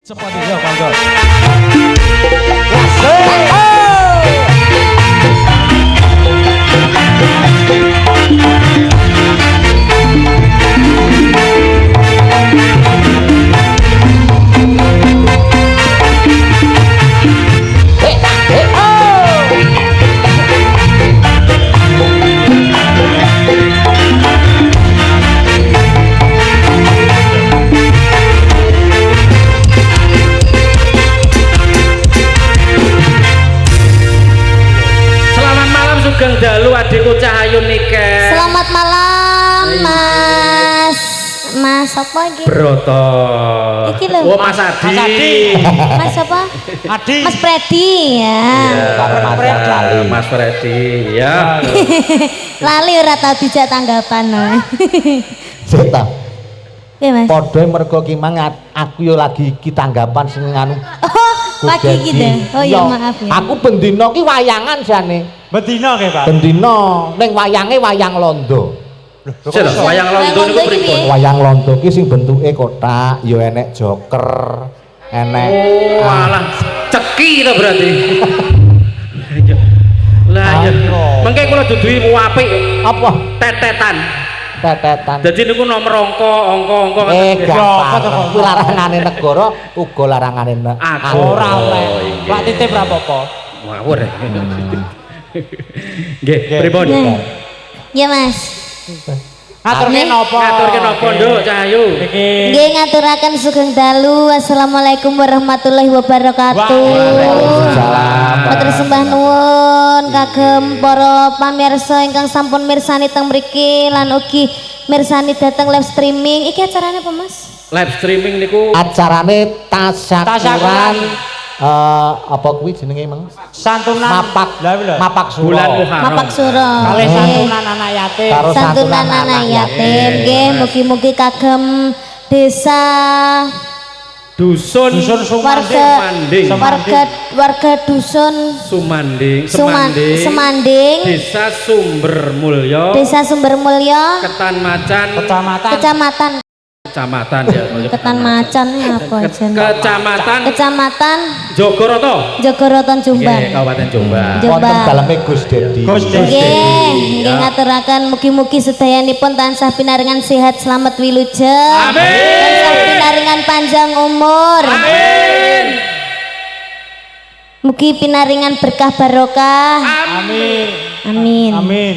Seperti itu, Bang Jos. Sugeng dalu adikku Cahayu Niken. Selamat malam Mas. Mas apa iki? Broto. Iki lho. Oh Mas Adi. Mas apa? Adi. Mas Freddy ya. Mas Freddy ya. Lali ora tau dijak tanggapan. Seta. Piye Mas? Padha mergo ki mang aku yo lagi iki tanggapan sing anu. Oh, pagi iki deh. Oh iya maaf ya. Aku bendina ki wayangan jane. Betina nggih, Pak. Bendina ning wayange wayang londo. Sik wayang londo niku pripun? Wayang londo ki sing bentuke kotak, yo enek joker, enek Oh, alah ceki to berarti. Lah ya. Mengke kula duduhi apik apa? tetetan. Tetetan. Jadi niku nomor angka gampang. Kuwi larangane negara uga larangane aku. Ora oleh. Pak titip ra apa-apa. Ngawur. Nggih, pripun? Ya Mas. Ngaturke napa? Ngaturke napa, Nduk Cahayu? Nggih ngaturaken sugeng dalu. Assalamualaikum warahmatullahi wabarakatuh. Waalaikumsalam. Matur sembah nuwun kagem para pamirsa ingkang sampun mirsani teng mriki lan ugi mirsani dateng live streaming. Iki acarane apa, Mas? Live streaming niku Acarane tasyakuran apa kuwi jenenge Mang? Santunan Mapak Suro. bulan Muharram. Mapak Suro. Kali santunan anak yatim. Karo Santunan anak yatim. Nggih, mugi-mugi kagem desa dusun warga warga dusun Sumanding Semanding Desa Sumber Mulyo Desa Sumber Mulyo Ketan Macan Kecamatan ya Ketan Macan apa aja Kecamatan Jogoroto Jombang Kabupaten Jombang. Wonten daleme Gus Dedi. Nggih ngaturaken mugi-mugi sedayanipun tansah pinaringan sehat selamat wilujeng. Amin. Tansah pinaringan panjang umur. Amin. Mugi pinaringan berkah barokah. Amin. Amin. Amin.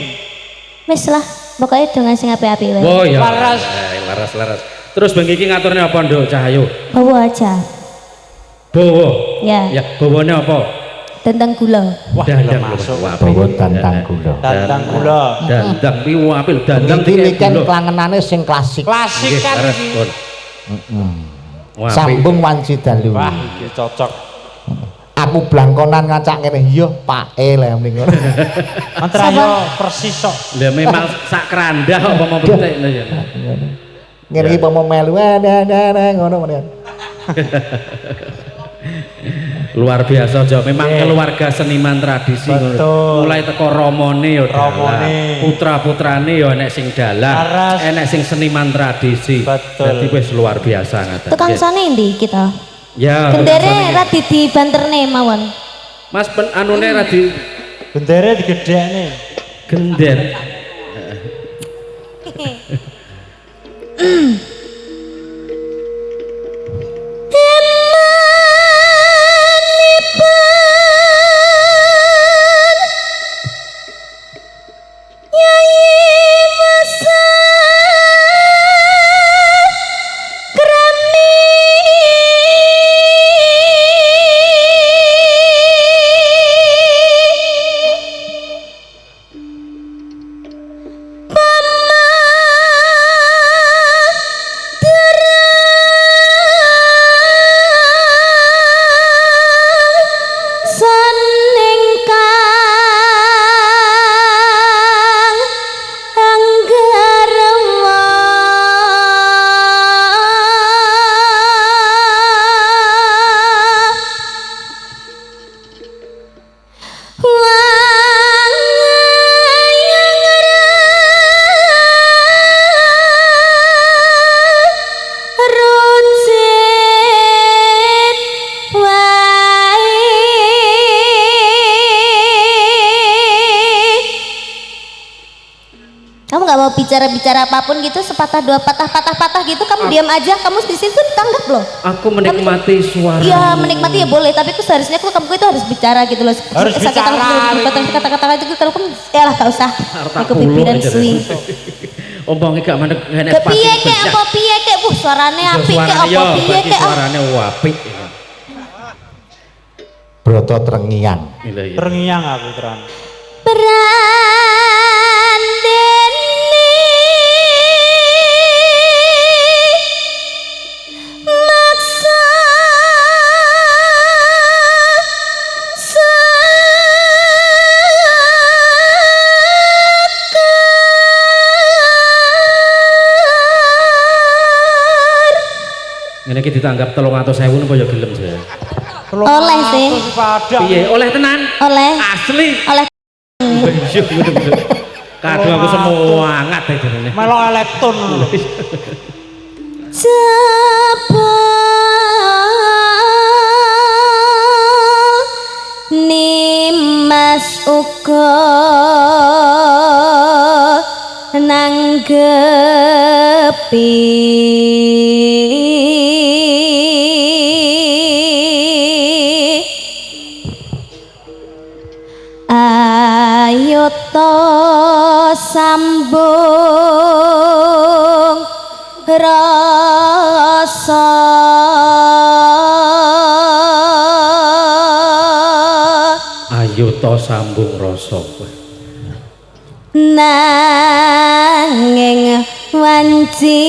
Wis lah, pokoknya dengan sing apik-apik wae. Oh ya. Laras. Laras. Terus bengi iki ngaturne apa, Nduk Cahayu? Bawa aja. Bowo. Ya. Ya, bowone apa? Tentang gula. Wah, Dandang masuk. Bawa tantang gula. Dandang gula. Dandang piye apik lho, dandang Iki niken klangenane sing klasik. Klasik kan iki. Sambung wanci dalu. Wah, iki cocok. Aku blangkonan ngacak ngene, iya pake lah mending ngono. Mantrayo persis kok. Lah memang sak kerandah apa mau petik lho ya. Ngene iki pomo melu ngono men. Luar biasa aja memang keluarga seniman tradisi Betul. mulai teko romone ya Romone. putra-putrane ya enek sing dalang Laras. enek sing seniman tradisi. Betul. Jadi wis luar biasa ngaten. Tekan sana ndi kita? Ya Gendere ra dibanterne mawon. Mas anune ra di Bendere digedhekne. gender. mau bicara-bicara apapun gitu sepatah dua patah gitu kamu diam aja, kamu di situ ditanggap loh. Aku menikmati suara. Iya menikmati ya boleh, tapi aku seharusnya kamu itu harus bicara gitu loh. Harus bicara. Kata-kata itu kalau kamu ya lah gak usah. Aku pikiran suwi. Omongi gak mandek enek Kepiye kek apa piye kek suarane apik kek apa piye kek. Suarane apik. Broto Trengian. Terngiang aku teran. Brandeni maksa Ngene iki ditanggap 300.000 napa ya gelem saya. Oleh sih. Piye? Oleh tenan? Oleh. Asli. Oleh. Kado aku semangat ya jarene. Melok elektron lho. Nimas uga nanggepi ayo to sambung rasa Ayo to sambung rasa. nanging wanci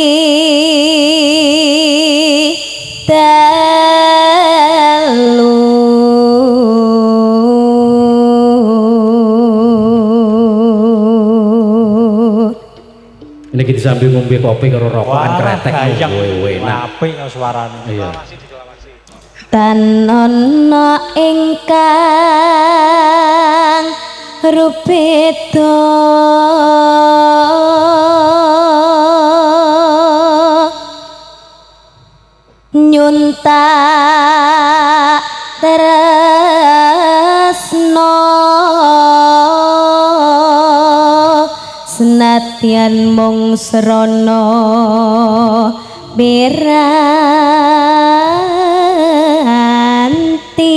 dalu Ini kita sambil ngombe kopi karo rokokan kretek enak. Apik suarane. Iya. tan ana ingkang rupeda nyuntak tresno senadyan mung srana piranti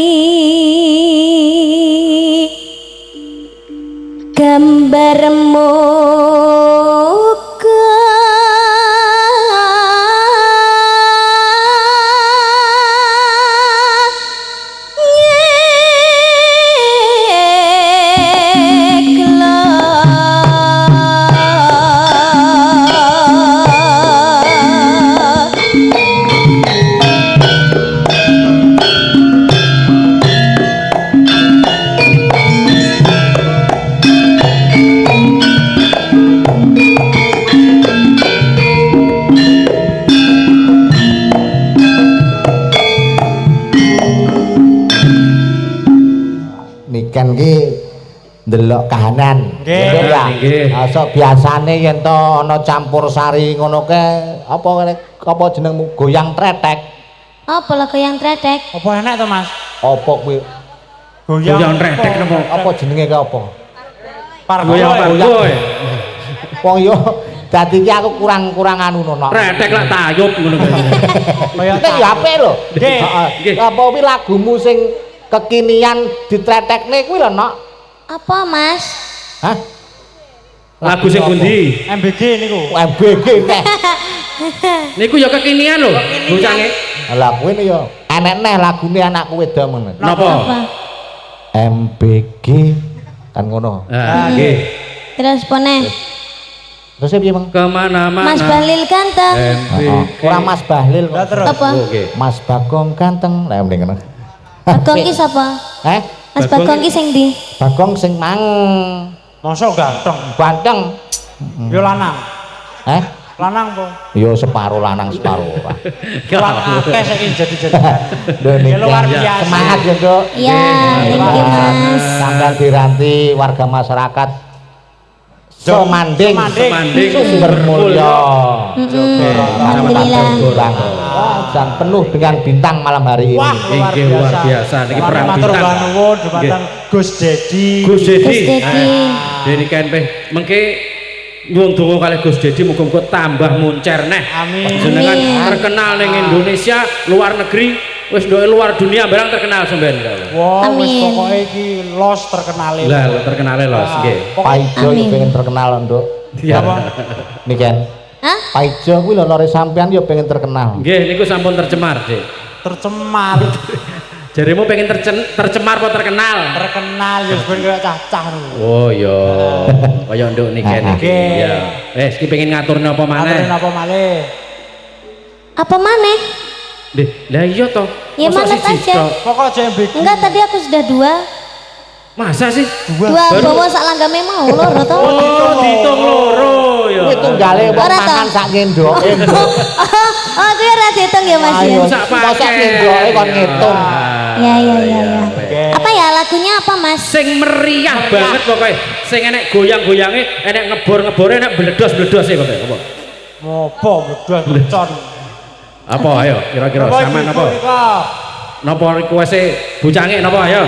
gambarmu Niken ki ndelok kahanan. Nggih. Ya. Nggih. Sok biasane yen to ana campur sari ngono ke apa jenengmu goyang tretek. apa lah yang tretek Apa enak to, Mas? Apa kuwi? Goyang tretek napa? Apa jenenge ke apa? Goyang pargoy. Wong yo dadi ki aku kurang anu nono. Tretek lak tayub ngono kuwi. Kaya Nek ya apik lho. Nggih. Nggih. Apa kuwi lagumu sing kekinian ditretekne kuwi lho, Nok? apa mas Hah? Lagu sing pundi? MBG niku. MBG neh. Niku ya kekinian lho, bocange. Lah kuwi yo enek neh lagune anakku wedok ngono. Napa? MBG kan ngono. Ah, nggih. terus pone Terus piye, Bang? Kemana-mana. Mas Balil ganteng MBG. Ora Mas Bahlil Lah kok. terus. apa Oke. Mas Bagong ganteng. Lah mending ngono. Bagong ki sapa Mas Bagong ki sing ndi Bagong sing mang Mosok ganteng. ganteng. Yo lanang. Lanang po. Yo separuh lanang separuh ora. Kurang akeh saiki jadi. Lho Ya, luar biasa. Semangat ya, Dok. ya thank you mas Sampeyan diranti warga masyarakat Semanding, Semanding. sumber mulya. Alhamdulillah. Dan penuh dengan bintang malam hari ini. Wah, Inggih luar biasa niki perang Matur bintang. nuwun dumateng Gus Dedi. Gus Dedi. Gus Dedi. Deni kan mengke nyuwun donga kalih Gus Dedi muga-muga tambah muncer neh. Amin. Jenengan Amin. terkenal ning Indonesia, luar negeri, wis ndoke luar dunia barang terkenal sampean. Wah, wis Amin. pokoke iki los terkenale. Lah, terkenale los nggih. Pak Ijo yo Amin. pengen terkenal, Nduk. Iya. Nih kan. Hah? Pak Ijo kuwi lho lore sampean yo pengen terkenal. Nggih, niku sampun tercemar, Dik. Tercemar. Jarimu pengen tercemar apa terkenal? Terkenal ya ben kaya cacah lho. Oh iya, kaya nduk niki niki. Nggih. Ya. Wis iki pengen ngaturne apa Aturin maneh? apa malih? Apa maneh? Deh, lah iya toh. Ya, Masa manet siji aja. tok? Pokok aja yang bikin. Enggak, tadi aku sudah 2. Masa sih? Dua Baru- bawa sak langgame mau loro to. Oh, dihitung loro ya. Kuwi tunggale wong Ora mangan toh? sak ngendoke. Oh, kuwi ora dihitung ya Mas ya. Ayo, Sak masa paket. ngendoke kon ngitung. Ya, ya, ya, ya. Oke. Apa ya lagunya apa Mas? Sing meriah banget pokoknya. Sing enek goyang-goyange, enek ngebor-ngebore, enek bledos-bledos e pokoknya. Apa? Ngopo bedas becon. Apa ayo kira-kira sampean apa? Napa request-e bucange napa ayo?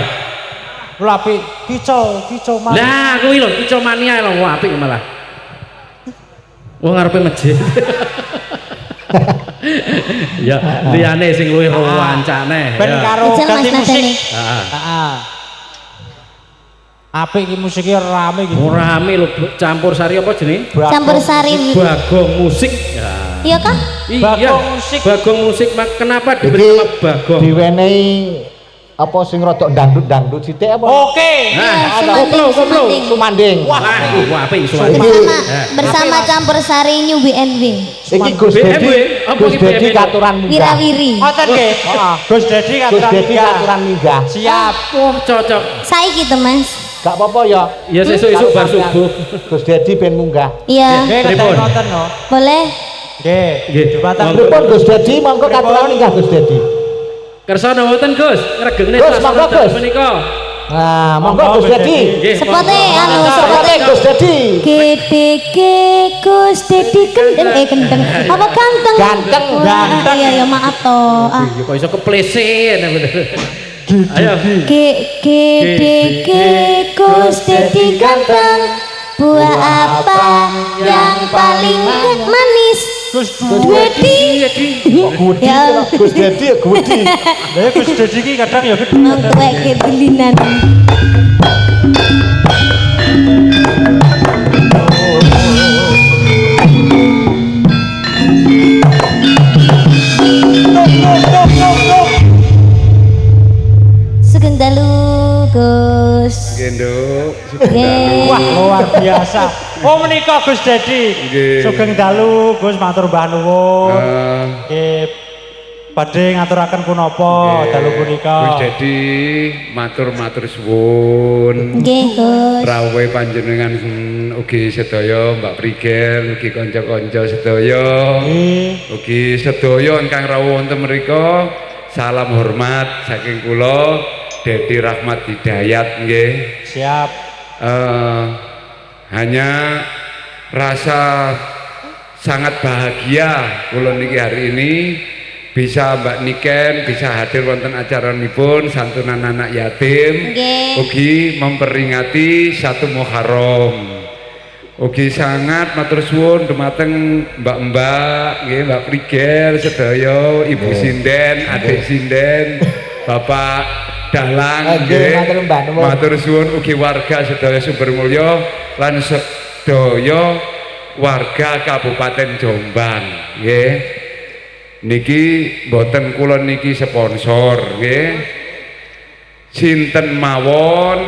Lho apik kicau mas. Lah kuwi lho Kico Mania lho wah apik malah. Wong ngarepe masjid. Ya, liyane sing luwih wancane. Ben Ya. karo Ijal ganti Mas musik. nadane. Heeh. Heeh. Apik iki musiknya rame gitu. Ora rame lho campur sari apa jenenge? Campur sari. Bagong musik. Ya. Iya kah? Iya. Bagong musik. Bagong musik kenapa Iki diberi nama Bagong? diwenehi apa sing rada dangdut sithik apa? Oke. Nah, Sumanding, koplo. Sumanding. Sumanding. Wah, apik suara. Bersama campur sari New BNW. Iki Gus BMW, Dedi, apa Gus iki Dedi BMW? katuran munggah. Wirawiri. Ngoten nggih. Gus Dedi Gus katuran Dedi nikah. katuran munggah. Siap. Wah, cocok. Saiki to Mas. Gak apa-apa ya. Ya sesuk-esuk bar Kalau subuh. sampean Gus Dedi ben munggah. Iya. Nggih Pripun? ketemu ngoten no. Boleh. Nggih. Nggih. Jembatan Monggo. Pripun Gus Dedi mongko katuran munggah Gus Dedi. Kersane wonten Gus, ngregengne Gus, monggo, Gus. menika. Nah, monggo Gus Dedi. Nggih. Sepote anu Sepote sepote Gus Dedi. Gedege Gus Dedi kendeng kendeng. Apa ganteng? Ganteng, Wah, ganteng. Iya ya maaf toh. Ah. Ya kok iso kepleset bener. Ayo. Gedege Gus Dedi ganteng. Buah apa yang paling manis? Gus Wedi. Gudi Ya. Gus Dedi ya Gudi. Lah Gus Dedi iki kadang ya gedhe. Nang tuwek kedelinan. Sugeng dalu Gus. Genduk. Nggih. Wah, luar biasa. Oh menika Gus Dedi. Nggih. Sugeng dalu Gus matur mbah nuwun. Nggih. Badhe ngaturaken punapa dalu punika. Gus Dedi matur suwun. Nggih Gus. Rawuhe panjenengan ugi sedaya Mbak Prigen, ugi kanca-kanca sedaya. Nggih. Ugi sedaya ingkang rawuh wonten mriku. Salam hormat saking kula Dedi Rahmat Hidayat nggih. Siap. Hanya rasa sangat bahagia kula niki hari ini bisa Mbak Niken bisa hadir wonten acaranipun santunan anak yatim. Nggih. Ugi memperingati 1 Muharram. Ugi sangat matur suwun dumateng mbak-mbak nggih Mbak Priger sedaya Ibu Sinden, Adik Sinden, Bapak Dalang Nggih, matur mbah nuwun. matur suwun ugi warga sedaya Sumbermulya lan sedaya warga Kabupaten Jombang nggih. Niki mboten kula niki sponsor nggih. Sinten mawon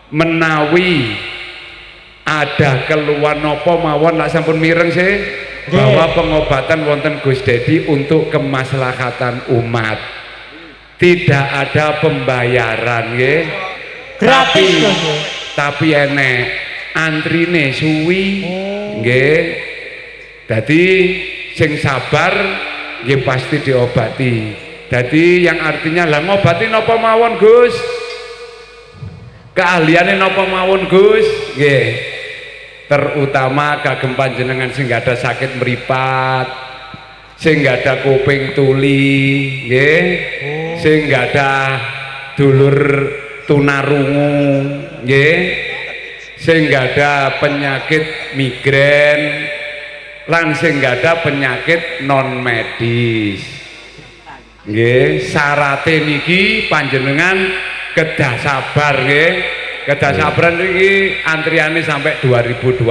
menawi ada keluhan apa mawon lak sampun mireng sih bahwa pengobatan wonten Gus Dedi untuk kemaslahatan umat. Tidak ada pembayaran nggih. Gratis Gus. Tapi enek antrine suwi nggih. Dadi sing sabar nggih pasti diobati. Dadi yang artinya lah ngobati napa mawon Gus? Keahliane napa mawon Gus? Nggih. Terutama kagem panjenengan sing gak ada sakit meripat, sing gak ada kuping tuli, nggih. Sing gak ada dulur tunarungu, nggih. sing ada penyakit migrain lan sing ada penyakit non medis. Nggih, syarate niki panjenengan kedah sabar nggih. Kedah sabaran niki antriane sampai 2028.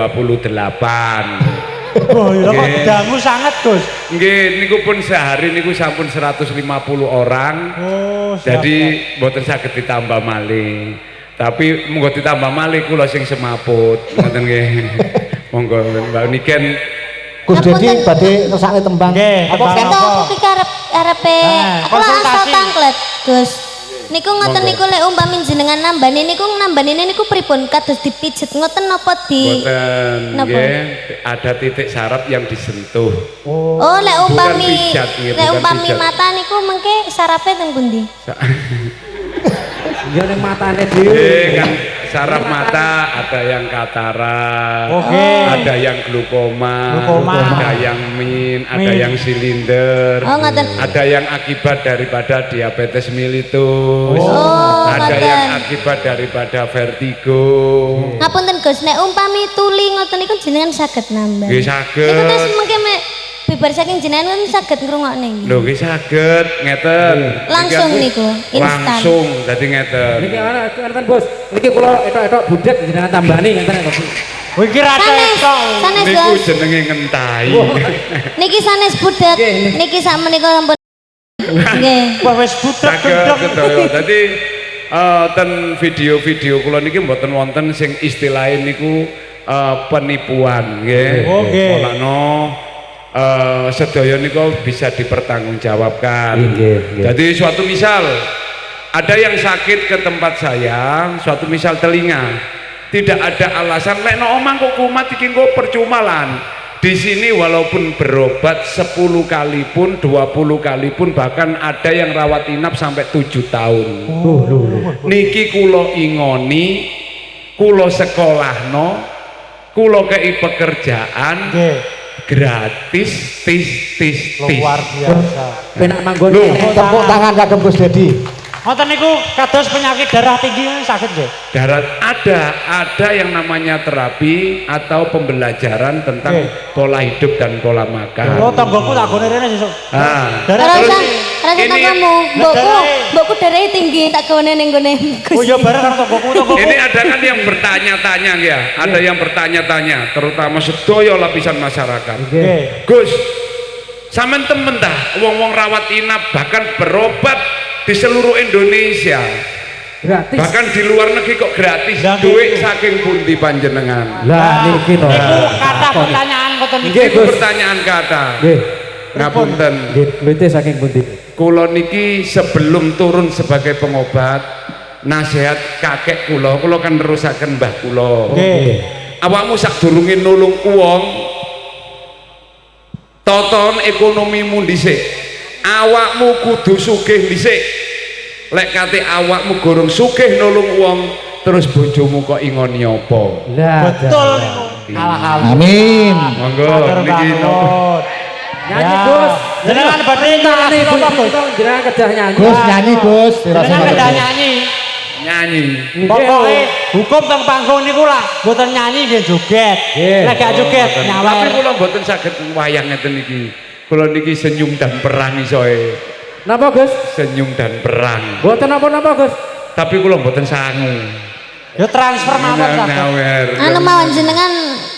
Oh iya kok dangu sangat Gus. Nggih, niku pun sehari niku sampun 150 orang. Oh, siap, jadi mboten saged ditambah malih. Tapi monggo ditambah malih kula sing semaput. Ngoten nggih. Monggo Mbak Niken. Gus Dedi badhe ngersakne tembang. Nggih, Apa tembang. Kata aku ki arepe aku lah asal konsultasi. tangklet, Gus. Niku ngoten niku lek umpami jenengan nambani niku nambanine pripun kados dipijet ngoten napa di Mboten Napa? nggih, ada titik saraf yang disentuh. Oh, lek umpami pijat, nggih, lek bukan umpami pijat. mata niku mengke sarape teng pundi? Ya ning matane Nggih, dhewe. kan saraf mata ada yang katarak, Oke. ada yang glukoma, ada yang min, ada Min. yang silinder, Oh, ngoten. ada yang akibat daripada diabetes mellitus, Oh, ada ngoten. yang akibat daripada vertigo. Ngapunten Gus, nek umpami tuli ngoten niku jenengan saged nambah. Nggih Niku saged. tes mengke mek bibar saking jenengan kan saged ngrungokne iki. Lho nggih saged ngeten. Langsung Niki niku, instan. Langsung dadi ngeten. Niki ana ngeten Bos. Niki kula etok-etok budak jenengan tambani ngeten kok. Oh iki ra Sanes, cocok. sanes Niku Gus. jenenge ngentai. Niki sanes budak. Nggih. Niki sak menika sampun. Nggih. Wah wis budak Saged gendong. sedaya. Dadi ten video-video kula niki mboten wonten sing istilahe niku penipuan nggih. Oke. Mulane sedaya niku bisa dipertanggungjawabkan. Nggih, nggih. Jadi suatu misal ada yang sakit ke tempat saya, suatu misal telinga, tidak ada alasan lek no omang kok kumat iki engko percuma lan. Di sini walaupun berobat 10 kali pun, 20 kali pun, bahkan ada yang rawat inap sampai 7 tahun. Niki kulo ingoni, kulo sekolahno, kulo kei pekerjaan Nggih, gratis tis. luar biasa. Penak manggon. Loh. Tepuk tangan kagem Gus Dedi. Ngoten niku kados penyakit darah tinggi sakit nggih. Darat ada yang namanya terapi atau pembelajaran tentang Oke. pola hidup dan pola Oh, makan. tanggoku tak gone rene sesuk. Ah. Darah Rasa tinggi. rasa ini- tanggamu, mbokku, darahnya- mbokku darahnya tinggi tak gone ning gone. Oh iya bareng karo tanggoku. Ini ada kan yang bertanya-tanya ya, ada yang bertanya-tanya, terutama sedaya lapisan masyarakat. Nggih. Gus, sampean temen dah, wong-wong rawat inap bahkan berobat di seluruh Indonesia, Gratis. bahkan di luar negeri kok gratis. Lah, Duit gitu. saking pundi panjenengan? Lah niki to. Niku kata pertanyaan ngoten Nggih, niki. Itu Gus. pertanyaan kata. Nggih. Ngapunten. Nggih, duite saking pundi? Kulo niki sebelum turun sebagai pengobat, nasihat kakek kulo kan nerusaken mbah kulo. Nggih. Awakmu sadurunge nulung uwong, toton ekonomimu dhisik. Awakmu kudu sugih dhisik. Lek kate awakmu gorong sugih nulung uwong, terus bojomu kok ingoni apa? Lah Betul niku. Amin. Monggo Matur niki banget. nopo? nyanyi Ya. Gus. Jenengan badhe nyanyi nyanyi apa, Gus? Jenengan kedah nyanyi. Gus nyanyi Gus. Jenengan kedah nyanyi. Nyanyi. Pokoknya hukum teng panggung niku lah mboten nyanyi nggih joget. Nggih. Lek gak joget Tapi nyawer. kula mboten saged wayang ngeten niki. Kula niki senyum dan perang isoe. Napa Gus? Senyum dan perang. Mboten napa-napa Gus. Tapi kula mboten sangu. Yo transfer mawon ta. Nyawer. Anu mawon jenengan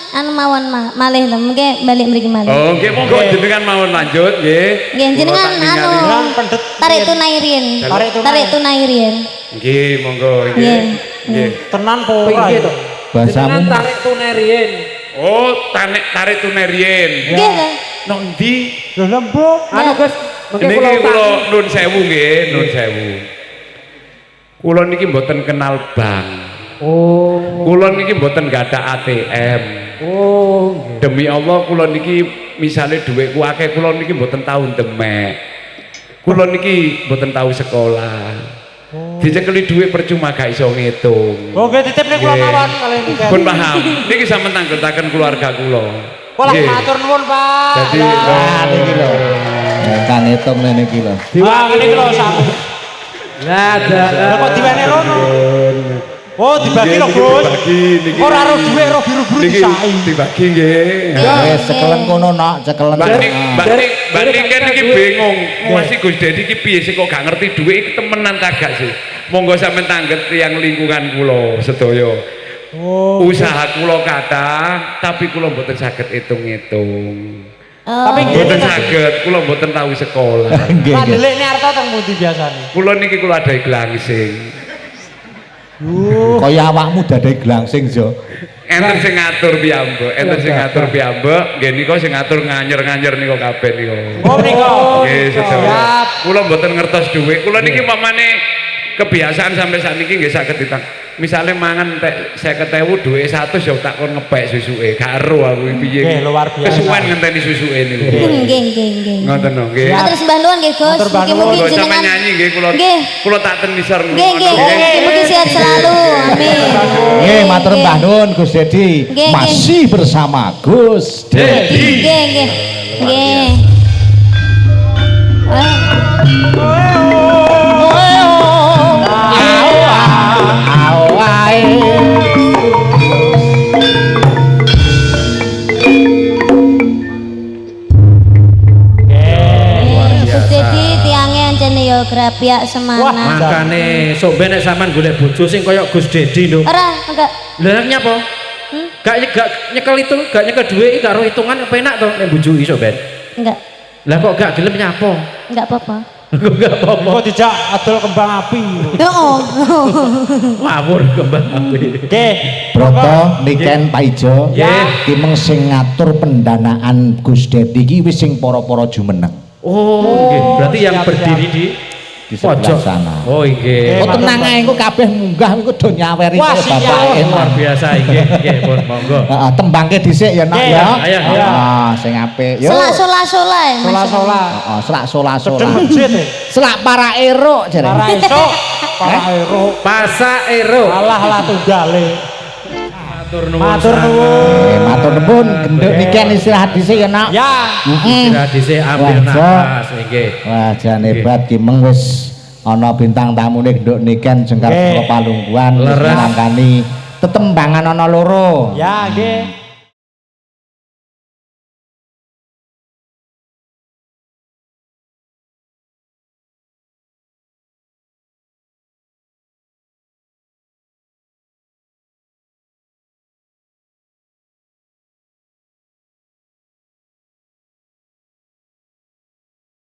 anu mawon malih lho, mengke balik mriki malih. Oh, nggih monggo jenengan mawon lanjut nggih. Nggih jenengan Kula tak anu ningali. Jenengan pendet. tarik tunai riyen. Tarik tunai. Tarik tunai riyen. Nggih, monggo Nggih. nggih. Nggih. Tenan po ora. Pinggir to. Bahasamu. Jenengan tarik tunai riyen. Oh, tarik tunai riyen. Nggih lho. Nang ndi? Lho lembut. Anu Gus, mengke Niki kula kula utangi. nun sewu nggih, nun sewu. Kula niki mboten kenal bank. Oh. Kula niki mboten gadah ATM. Oh, nggih. Demi Allah kula niki misale dhuwitku akeh kula niki mboten tau demek. Kula niki mboten tau sekolah. Dicekeli dhuwit percuma gak iso ngitung. Oh nggih titip niku kula Nggih. mawon kalih niki. Pun paham. Niki sampeyan tanggetaken keluarga kula. Kula Nggih. matur nuwun Pak. Jadi Nah, niki lho. Kan hitung niki lho. Wah niki lho sak. Lah Lah kok diwene rono? Oh, dibagi Nggih, lho, niki Gus. dibagi niki. Ora ro dhuwit, ro biru-biru Niki disai. dibagi nggih. Nggih. Wis cekelen kono nok, cekelen. Mbak Ning kan iki bingung. Masih Gus Dedi iki piye sih kok gak ngerti dhuwit iki temenan tagak sih. Monggo sampean tangget tiyang lingkungan kula sedaya. Oh. Usaha kula kathah, tapi kula mboten saged hitung-hitung. Tapi nggih Mboten saged, kula mboten tahu sekolah. Nggih, Pak nggih. Delik ini arto teng pundi biasane? Kula niki kula ada glangsing. Kaya awakmu dadi glangsing jo. Enten sing ngatur piyambak, enten sing ngatur piyambak, nggih nika sing ngatur nganyer-nganyer nika kabeh nika. Oh, mriko. Nggih, sedaya. Siap. Kula mboten ngertos dhuwit. Kula niki pamane kebiasaan sampai saat ini nggih saged ditang. Misalnya mangan tek 50.000 dhuwit 100 ya tak kon ngepek susuke. Gak ero aku piye. Nggih, luar biasa. Kesuwen ngenteni susuke niku. Nggih, nggih, nggih. Ngoten no, nggih. Matur sembah nuwun nggih, Gus. Matur banget. Mugi-mugi Kula sampe jenengan nyanyi nggih kula. Nggih. Kula tak tenisor. Nggih, nggih. Mugi-mugi sehat selalu. Amin. Nggih, matur mbah nuwun Gus Dedi. Nggih, Masih bersama Gus Dedi. Nggih, nggih. Nggih. Awae. Gus Dedi tiange ancene ya grapiak semangat. Makane sok ben nek sampean golek bojo sing kaya Gus Dedi lho. Ora, enggak. Lah nyapa? Gak nyekel itu, gak nyekel duit, gak ro hitungan penak to nek bojoki sok ben. Enggak. Lah kok gak gelem nyapa? Enggak apa-apa. Kok gak apa-apa. Kok dijak adol kembang api. Oh. Ngawur kembang api. Nggih. Broto Niken Paijo. Nggih. Ki meng sing ngatur pendanaan Gus Dedi ki wis sing para-para jumeneng Oh, nggih. Berarti yang Siap, berdiri di pojok sebelah sana. Oh, nggih. Oh tenang ae engko kabeh munggah engko do nyaweri Wah, kaya siap. bapake. Luar biasa nggih, nggih, pun monggo. Heeh, tembangke dhisik ya nak Nggih, ya. ayo, ayo. Ah, sing apik. Yo. Sola-sola ya. Sola-sola. Heeh, selak sola-sola. Sedeng masjid e. Selak para eruk jare. Para esuk, para ero. Pasa ero. Alah lah tunggale. Matur nuwun. Matur nuwun. Matur nuwun, genduk Niken istirahat dhisik ya nak. Ya. Istirahat dhisik ambil Wah, nafas nggih. Wah, jan hebat ki meng wis ana bintang tamune genduk Niken jengkar Nggih. Palungguan wis Leres. nangkani tetembangan ana loro. Ya, nggih.